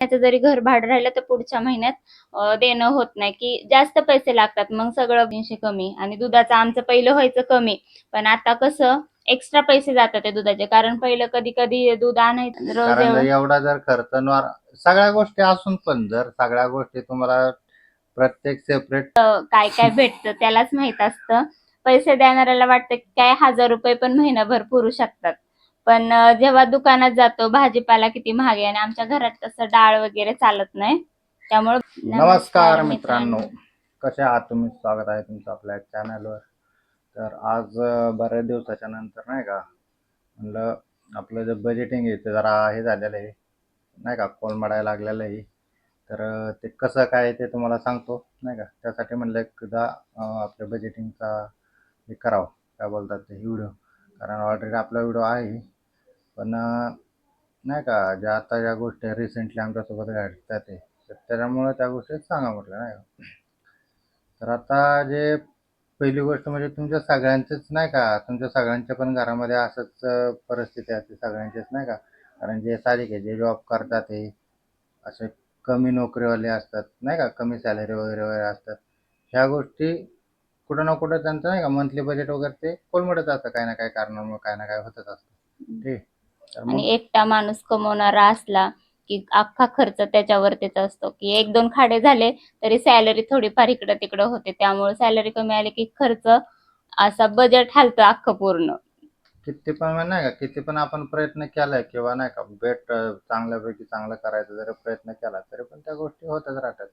त्याचं जरी घर भाडं राहिलं तर पुढच्या महिन्यात देणं होत नाही, की जास्त पैसे लागतात. मग सगळं 300 कमी आणि दुधाचं आमचं पहिलं व्हायचं कमी. पण आता कसं एक्स्ट्रा पैसे जातात ते दुधाचे. कारण पहिलं कधी-कधी दूध आणायचं रोज कारण एवढा जर खर्च सगळ्या गोष्टी असून पण जर सगळ्या गोष्टी तुम्हाला प्रत्येक सेपरेट काय काय भेटतं त्यालाच माहित असतं. पैसे देणाऱ्याला वाटतं की काय ₹1000 पण महिनाभर पुरू शकतात. पण जेव्हा दुकानात जातो भाजीपाला किती महाग आहे आणि आमच्या घरात तसं डाळ वगैरे चालत नाही. त्यामुळे नमस्कार मित्रांनो, कसे आहात तुम्ही? स्वागत आहे तुमचं आपल्या चॅनलवर. तर आज बऱ्याच दिवसाच्या नंतर नाही का म्हणलं आपलं जे बजेटिंग आहे ते जरा हे झालेलं आहे नाही का, कोलमडायला लागलेलं आहे. तर ते कसं काय ते तुम्हाला सांगतो नाही का. त्यासाठी म्हणलं एकदा आपल्या बजेटिंगचा हे करावं, काय बोलतात ते व्हिडिओ. कारण ऑलरेडी आपला व्हिडिओ आहे, पण नाही का ज्या आता ज्या गोष्टी रिसेंटली आमच्यासोबत घडतात ते, तर त्याच्यामुळे त्या गोष्टी सांगा म्हटलं नाही का. तर आता जे पहिली गोष्ट म्हणजे तुमच्या सगळ्यांचेच नाही का, तुमच्या सगळ्यांच्या पण घरामध्ये असंच परिस्थिती असते सगळ्यांचेच नाही का. कारण जे साहजिक आहे, जे जॉब करतात ते असे कमी नोकरीवाले असतात नाही का, कमी सॅलरी वगैरे वगैरे असतात. ह्या गोष्टी कुठं ना कुठं त्यांचं नाही का मंथली बजेट वगैरे ते कोलमडत असतं, काही ना काही कारणामुळे काही ना काही होतच असतं. ठीक. तर आणि मग एकटा माणूस कमवणारा असला की अख्खा खर्च त्याच्यावरतीच असतो, की 1-2 खाडे झाले तरी सॅलरी थोडीफार इकडं-तिकडं होते. त्यामुळे सॅलरी कमी आली की खर्च असा बजेट हालतं अख्खं पूर्ण. किती पण नाही का, किती पण आपण प्रयत्न केलाय किंवा नाही का चांगल्यापैकी चांगलं करायचा जरी प्रयत्न केला तरी पण त्या गोष्टी होतच राहतात.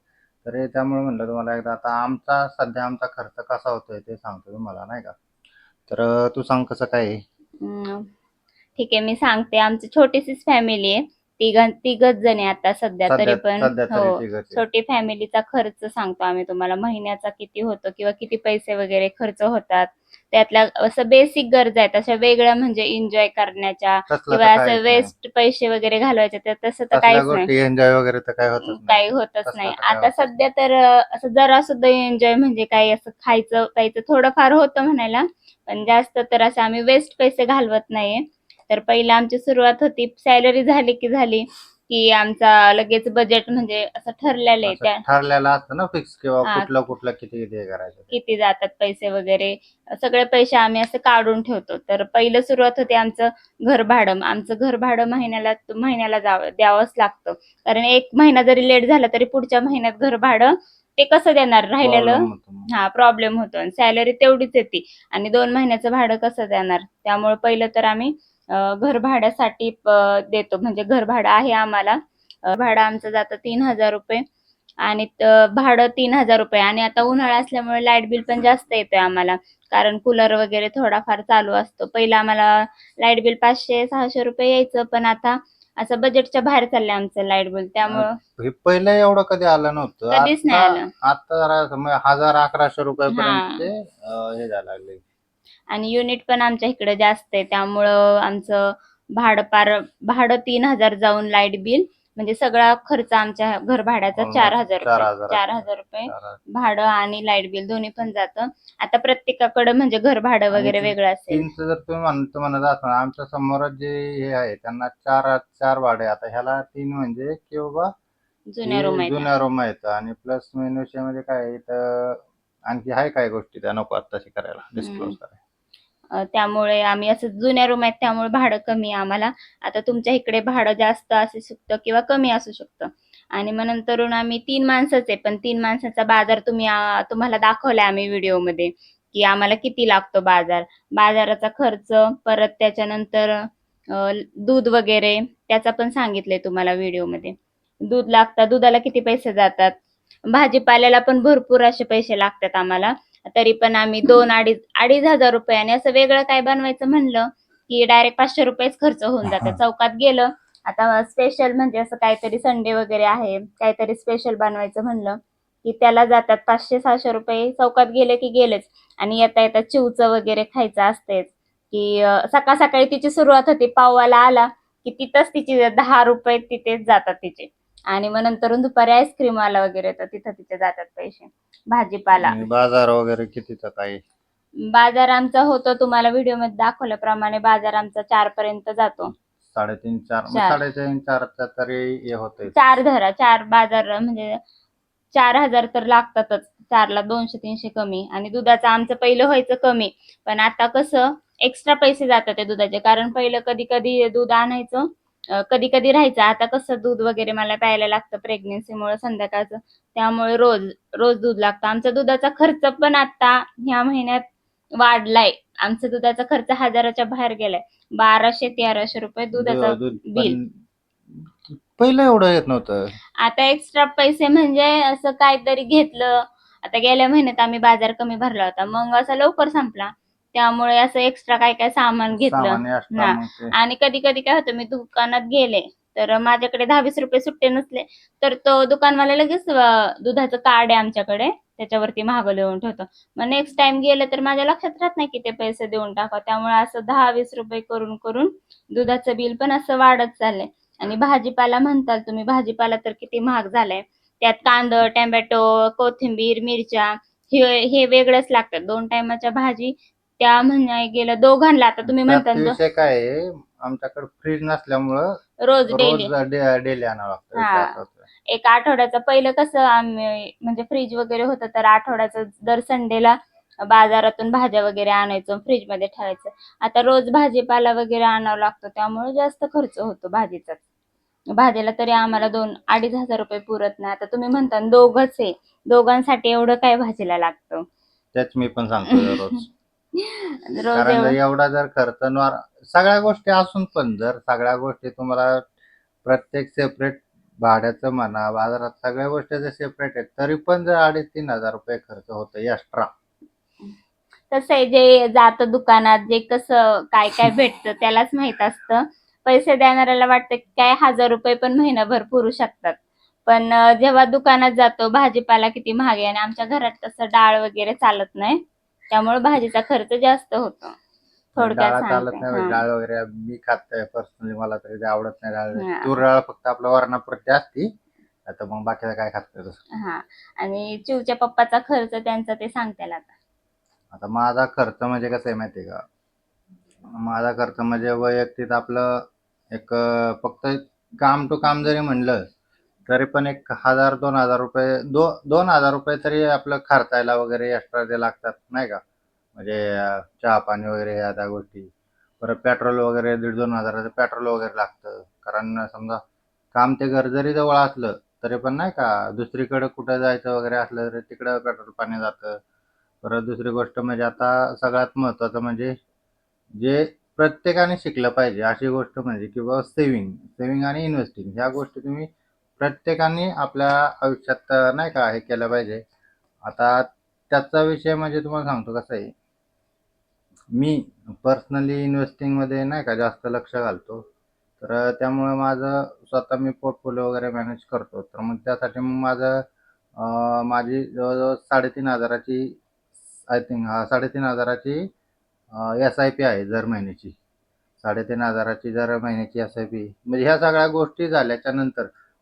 तर त्यामुळे म्हणलं तुम्हाला एकदा आता सध्या आमचा खर्च कसा होतोय ते सांगतो तुम्हाला नाही का. तर तू सांग कसं काय आहे? अं, ठीक आहे मी सांगते. आमची छोटीशीच फॅमिली आहे. तिघच जण आहे आता सध्या तरी सध्या पण. सध्या तरी हो. तिघच आहे. छोटी फॅमिलीचा खर्च सांगतो आम्ही तुम्हाला महिन्याचा किती होतो किंवा किती पैसे वगैरे खर्च होतात. त्यातल्या असं बेसिक गरजा आहेत अशा वेगळ्या म्हणजे एन्जॉय करण्याच्या तसलं तर किंवा असं काहीच नाही. वेस्ट पैसे वगैरे घालवायचे तर तसं तर तसल्या काहीच नाही. गोष्टी एन्जॉय वगैरे तर काही होतच नाही. काही होतच तसलं नाही. तर काही आता होतच नाही. सध्या तर असं जरा सुद्धा एन्जॉय म्हणजे काही असं खायचं प्यायचं थोडंफार होतं म्हणायला. पण जास्त तर असं आम्ही वेस्ट पैसे घालवत नाहीये. तर पहिला आमची सुरुवात होती सॅलरी झाली की झाली, की आमचा लगेच बजेट म्हणजे असं ठरलेलं आहे असं त्या ठरलेलं असतं ना फिक्स, किंवा हां, कुठलं कुठलं किती किती हे करायचं ते. किती जातात पैसे वगैरे सगळे पैसे आम्ही असं काढून ठेवतो. तर पहिलं सुरुवात होते आमचं घर भाडं. आमचं घर भाडं महिन्याला महिन्याला द्यावंच लागतं. कारण 1 महिना जरी लेट झाला तरी पुढच्या महिन्यात घर भाडं ते कसं देणार राहिलेलं. प्रॉब्लेम होतो मग. हां, प्रॉब्लेम होतो आणि सॅलरी तेवढीच येते आणि 2 महिन्याचं भाडं कसं देणार? त्यामुळे पहिलं तर आम्ही घर भाड्यासाठी देतो. म्हणजे घर भाडं आहे आम्हाला. भाडं आमचं जातं ₹3000 आणि भाडं ₹3000 आणि आता उन्हाळा असल्यामुळे लाईट बिल पण जास्त येतंय आम्हाला. कारण कूलर वगैरे थोडाफार चालू असतो. पहिलं आम्हाला लाईट बिल ₹500-600 यायचं, पण आता असं बजेटच्या बाहेर चाललंय आमचं लाईट बिल. त्यामुळं हे पहिलं एवढं कधी आलं नव्हतं. कधीच नाही आता आलं. आता जरा 1000-1100 रुपयापर्यंत हां. ते हे जायला लागले. आणि युनिट पण आमच्या इकडे जास्त आहे. त्यामुळं आमचं भाडं 3000 जाऊन लाईट बिल म्हणजे सगळा खर्च आमच्या घर भाड्याचा ऑलमोस्ट ₹4000 4,000 ₹4000 4,000. भाडं आणि लाईट बिल दोन्ही पण जातं. आता प्रत्येकाकडं म्हणजे घर भाडं आणि वगैरे वेगळं असेल. तीनचं जर तुम्ही म्हणत असाल, आमच्या समोर जे हे आहे त्यांना चार चार भाडे. आता ह्याला 3 म्हणजे की बाबा जुन्या हे रूम आहेत. जुन्या रूम आहेत आणि प्लस मेन विषयामध्ये काय आहे तर आणखी आहे काय गोष्टी त्या नको आत्ताशी करायला हं. डिस्क्लोज करायला. त्यामुळे आम्ही असं जुन्या रूम आहेत त्यामुळे भाडं कमी आहे आम्हाला. आता तुमच्या इकडे भाडं जास्त असू शकतं किंवा कमी असू शकतं. आणि मग नंतरून आम्ही 3 माणसंच आहे, पण 3 माणसाचा बाजार तुम्हाला दाखवलाय आम्ही व्हिडिओमध्ये, की आम्हाला किती लागतो बाजार. बाजाराचा खर्च, परत त्याच्यानंतर दूध वगैरे त्याचा पण सांगितलंय तुम्हाला व्हिडिओमध्ये. दूध लागतं, दुधाला किती पैसे जातात. भाजीपाल्याला पण भरपूर असे पैसे लागतात आम्हाला. तरी पण आम्ही 2,500-2,500 आणि असं वेगळं काय बनवायचं म्हणलं, की डायरेक्ट ₹500च खर्च होऊन जातं. चौकात गेलं, आता स्पेशल म्हणजे असं काहीतरी संडे वगैरे आहे, काहीतरी स्पेशल बनवायचं म्हणलं, की त्याला जातात ₹500-600 चौकात गेले की गेलेच. आणि येता-येता चिवचं वगैरे खायचं असतेच, की सकाळ-सकाळी तिची सुरुवात होते. पाववाला आला, की तिथंच तिची ₹10 तिथेच जातात तिचे. आणि मग नंतरून दुपारी आईस्क्रीमवाला वगैरे येतो, तिथं तिथे जातात पैसे. भाजीपाला. आणि बाजार वगैरे कितीचा काय? बाजार आमचा होतो तुम्हाला व्हिडिओमध्ये दाखवल्याप्रमाणे बाजार आमचा 4 पर्यंत जातो. 3.5 4 मग चार. 3.5 4चा तरी हे होतंय. 4 धरा, 4 बाजार म्हणजे 4,000 तर लागतातच. 4ला 200-300 कमी. आणि दुधाचं आमचं पहिलं व्हायचं कमी, पण आता कसं एक्स्ट्रा पैसे जातात त्या दुधाचे. कारण पहिलं कधी कधी दूध आणायचं, कधी कधी राहायचं. आता कसं दूध वगैरे मला प्यायला लागतं प्रेग्नेन्सीमुळे संध्याकाळचं, त्यामुळे रोज रोज दूध लागतं. आमचा दुधाचा खर्च पण आता ह्या महिन्यात वाढलाय. आमचा दुधाचा खर्च 1,000च्या बाहेर गेलाय. 1,200-1,300 रुपये दुधाचं दूध बिल. पण पहिलं एवढं येत नव्हतं. आता एक्स्ट्रा पैसे म्हणजे असं काहीतरी घेतलं. आता गेल्या महिन्यात आम्ही बाजार कमी भरला होता, मग असा लवकर संपला. त्यामुळे असं एक्स्ट्रा काय काय सामान घेतलं सामान एक्स्ट्रा ना. मग ते आणि कधी कधी काय होतं, मी दुकानात गेले तर माझ्याकडे 10-20 रुपये सुट्टे नसले, तर तो दुकानवाला लगेच दुधाचं कार्ड आहे आमच्याकडे, त्याच्यावरती महाग लिहून ठेवतो. मग नेक्स्ट टाइम गेलं तर माझ्या लक्षात राहत नाही की ते पैसे देऊन टाका. त्यामुळे असं 10-20 रुपये करून करून दुधाचं बिल पण असं वाढत चाललंय. आणि भाजीपाला म्हणताल तुम्ही, भाजीपाला तर किती महाग झालाय. त्यात कांदा, टोमॅटो, कोथिंबीर, मिरच्या हे हे वेगळंच लागतात. 2 टायमाच्या भाजी त्या म्हणाय गेलं दोघांना. आता तुम्ही म्हणता त्यात विषय काय आहे, आमच्याकडे फ्रीज नसल्यामुळं रोज डेली. रोज डेली आणावं लागतं. विषय हा, असा होतो. एक आठवड्याचं पहिलं कसं आम्ही म्हणजे फ्रीज वगैरे होतं, तर आठवड्याचं दर संडेला बाजारातून भाज्या वगैरे आणायचो, फ्रीज मध्ये ठेवायचं. आता रोज भाजीपाला वगैरे आणावं लागतो, त्यामुळे जास्त खर्च होतो भाजीचा. भाजीला तरी आम्हाला 2-2.5 हजार रुपये पुरत नाही. आता तुम्ही म्हणता ना, दोघंच आहे, दोघांसाठी एवढं काय भाजीला लागतं. तेच मी पण सांगतो दररोज. रोज कारण जर एवढं. एवढा जर खर्च सगळ्या गोष्टी असून पण जर सगळ्या गोष्टी तुम्हाला प्रत्येक सेपरेट भाड्याचं म्हणा, बाजारात सगळ्या गोष्टी जर सेपरेट आहेत, तरी पण जर 2,500-3 हजार रुपये खर्च होतो एक्स्ट्रा. कसं आहे, जे जातं दुकानात, जे कसं काय काय भेटतं त्यालाच माहित असतं. पैसे देणाऱ्याला वाटतं की काय 1,000 रुपये पण महिनाभर पुरू शकतात. पण जेव्हा दुकानात जातो, भाजीपाला किती महाग आहे. आणि आमच्या घरात तसं डाळ वगैरे चालत नाही, त्यामुळे भाजीचा खर्च जास्त होतो. थोडक्यात डाळ चालत सांगते. नाही. डाळ वगैरे मी खात नाही पर्सनली, मला तरी ते आवडत नाही डाळ. हा. तूर डाळ फक्त आपल्या वरणापुरती असती, आता मग बाकीचं काय खात नाही तसं. हा. आणि चिवच्या पप्पाचा खर्च त्यांचा ते सांगताल आता. आता माझा खर्च म्हणजे कसं आहे माहिती आहे का, माझा खर्च म्हणजे वैयक्तिक आपलं एक फक्त काम टू काम जरी म्हणलं तरी पण 1,000-2,000 रुपये 2,000 रुपये तरी आपलं खर्चायला वगैरे एक्स्ट्रा ते लागतात नाही का. म्हणजे चहा पाणी वगैरे ह्या त्या गोष्टी. परत पेट्रोल वगैरे 1,500-2 हजाराचं पेट्रोल वगैरे लागतं. कारण समजा काम ते घर जरी जवळ असलं तरी पण नाही का, दुसरीकडे कुठं जायचं वगैरे असलं तरी तिकडं पेट्रोल पाणी जातं. परत दुसरी गोष्ट म्हणजे आता सगळ्यात महत्त्वाचं म्हणजे जे प्रत्येकाने शिकलं पाहिजे अशी गोष्ट म्हणजे किंवा सेव्हिंग आणि इन्व्हेस्टिंग ह्या गोष्टी तुम्ही प्रत्येकाने आपल्या आयुष्यात नाही का हे केलं पाहिजे. आता त्याचा विषय म्हणजे तुम्हाला सांगतो कसं आहे, मी पर्सनली इन्व्हेस्टिंगमध्ये नाही का जास्त लक्ष घालतो. तर त्यामुळे माझं स्वतः मी पोर्टफोलिओ वगैरे मॅनेज करतो. तर मग त्यासाठी मग माझी जवळजवळ 3,500ची आय थिंक 3,500ची SIP आहे दर महिन्याची. 3,500ची दर महिन्याची SIP. म्हणजे ह्या सगळ्या गोष्टी झाल्याच्या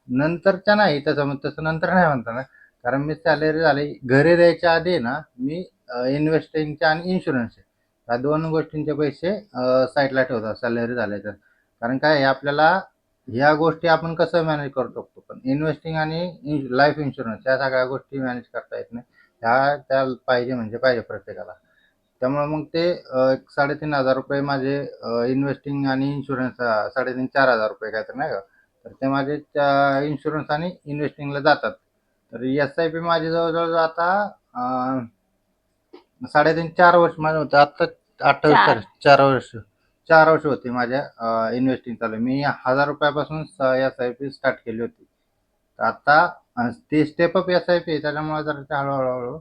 नंतरच्या नाही तसं नंतर नाही म्हणता ना, कारण मी सॅलरी झाली घरी द्यायच्या आधी ना मी इन्व्हेस्टिंगच्या आणि इन्शुरन्सचे या 2 गोष्टींचे पैसे साईडला ठेवतो सॅलरी झाल्याच्या. कारण काय आहे आपल्याला ह्या गोष्टी आपण कसं मॅनेज करू शकतो, पण इन्व्हेस्टिंग आणि लाईफ इन्शुरन्स या सगळ्या गोष्टी मॅनेज करता येत नाही. त्या पाहिजे म्हणजे पाहिजे प्रत्येकाला. त्यामुळे मग ते एक 3,500 रुपये माझे इन्व्हेस्टिंग आणि इन्शुरन्स 3,500-4,000 रुपये काहीतरी नाही का, तर ते माझे इन्शुरन्स आणि इन्व्हेस्टिंगला जातात. तर SIP माझी जवळजवळ आता 3.5-4 वर्ष माझं होतं. आत्ता 28 चार. तारीख 4 वर्ष होती माझ्या इन्व्हेस्टिंग चालू. मी 1,000 रुपयापासून SIP स्टार्ट केली होती. तर आता ती स्टेप अप SIP आहे, त्याच्यामुळे जरा ते हळूहळू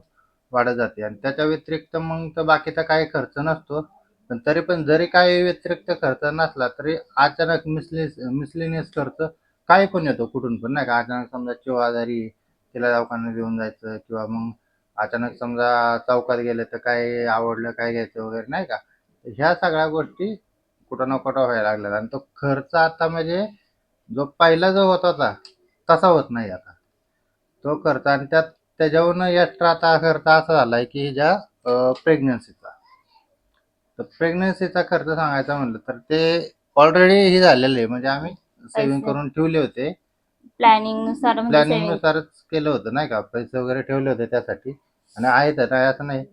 वाढत जाते. आणि त्याच्या व्यतिरिक्त मग तर बाकीचा काही खर्च नसतो. पण तरी पण जरी काही व्यतिरिक्त खर्च नसला तरी अचानक मिसलेनियस खर्च काही पण येतो कुठून पण नाही का. अचानक समजा चिव आजारी, तिला दवाखान्यात घेऊन जायचं, किंवा मग अचानक समजा चौकात गेले तर काय आवडलं काय घ्यायचं वगैरे नाही का. ह्या सगळ्या गोष्टी कुठं ना कुठं व्हायला लागल्यात. आणि तो खर्च आता म्हणजे जो पहिला जो होत होता तसा होत नाही आता तो खर्च. आणि त्याच्यावरून एक्स्ट्रा आता खर्च असा झालाय की ज्या प्रेग्नन्सीचा खर्च सांगायचा म्हणलं तर ते ऑलरेडी हे झालेलं आहे, म्हणजे आम्ही सेव्हिंग पैसे करून ठेवले होते. प्लॅनिंग नुसार म्हणजे प्लॅनिंग सेव्हिंग. नुसारच केलं होतं नाही का, पैसे वगैरे ठेवले होते त्यासाठी. आणि आहेत आता, असं नाही.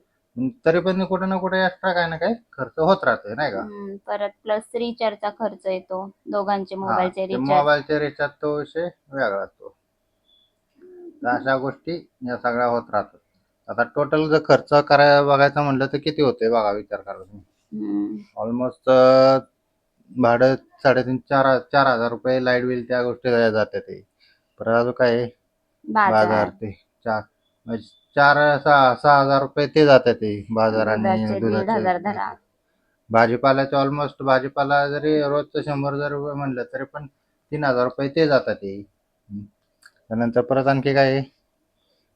तरी पण कुठे ना कुठे एक्स्ट्रा काही ना काही खर्च होत राहतोय नाही का. परत प्लस रिचार्जचा खर्च येतो, दोघांचे हा, मोबाईलचे ते रिचार्ज. मोबाईलच्या रिचार्ज तो विषय वेगळा असतो. तर अशा गोष्टी या सगळ्या होत राहतात. आता टोटल जर खर्च करायला बघायचं म्हणलं तर किती होते बघा, विचार करा तुम्ही. ऑलमोस्ट भाडं 3.5 4 हजार रुपये लाईट बिल त्या गोष्टी जाते ते. परत अजून काय आहे, बाजार बाजार, ते म्हणजे 4 6 हजार रुपये ते जातात ते बाजार आणि दुधाचे दीड दुधाचे हजार धरा. भाजीपाल्याचे ऑलमोस्ट भाजीपाला जरी रोजचं 100 जर रुपये म्हणलं तरी पण 3 हजार रुपये ते जातात ते. त्यानंतर परत आणखी काय आहे,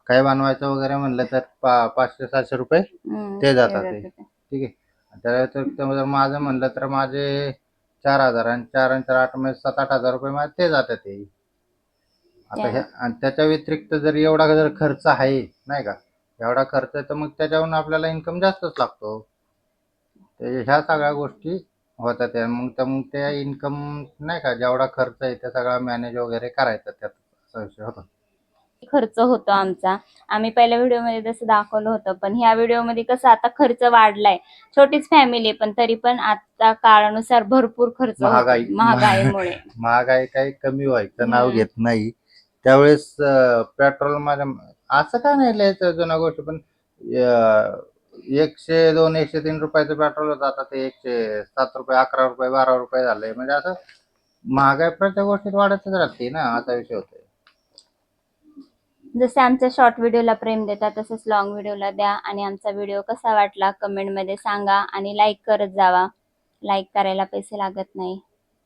काय बनवायचं वगैरे म्हणलं तर 500 700 रुपये ते जातात ते. ठीक आहे. त्या व्यतिरिक्त जर माझं म्हणलं तर माझे 4 हजार आणि 4 म्हणजे 7 8 हजार रुपये माझे ते जातात ते. आता ह्या आणि त्याच्या व्यतिरिक्त जर एवढा जर खर्च आहे नाही का, एवढा खर्च आहे तर मग त्याच्यावरून आपल्याला इन्कम जास्तच लागतो. ह्या सगळ्या गोष्टी होतात त्या. मग त्या इन्कम नाही का, जेवढा खर्च आहे त्या सगळा मॅनेज वगैरे करायचा, त्यात असा विषय होता. खर्च होतो आमचा. आम्ही पहिल्या व्हिडिओमध्ये जसं दाखवलं होतं, पण ह्या व्हिडिओमध्ये कसं आता खर्च वाढलाय. छोटीच फॅमिली आहे, पण तरी पण आता काळानुसार भरपूर खर्च होतो महागाईमुळे. महागाई काही कमी व्हायचं नाव घेत नाही. त्यावेळेस पेट्रोल माझ्या असं काय नाही लिहायचं जुन्या गोष्टी, पण 102 103 रुपयाचं पेट्रोल होतं, आता ते 107 रुपये 11 रुपये 12 रुपये झालंय. म्हणजे असं महागाई प्रत्येक गोष्टीत वाढतच राहते ना, असा विषय होतोय. जसे आमच्या शॉर्ट व्हिडिओला प्रेम देता तसंच लॉंग व्हिडिओला द्या. आणि आमचा व्हिडिओ कसा वाटला कमेंटमध्ये सांगा आणि लाईक करत जावा. लाईक करायला पैसे लागत नाही.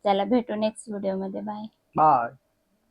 चला भेटू नेक्स्ट व्हिडिओमध्ये. बाय. बाय.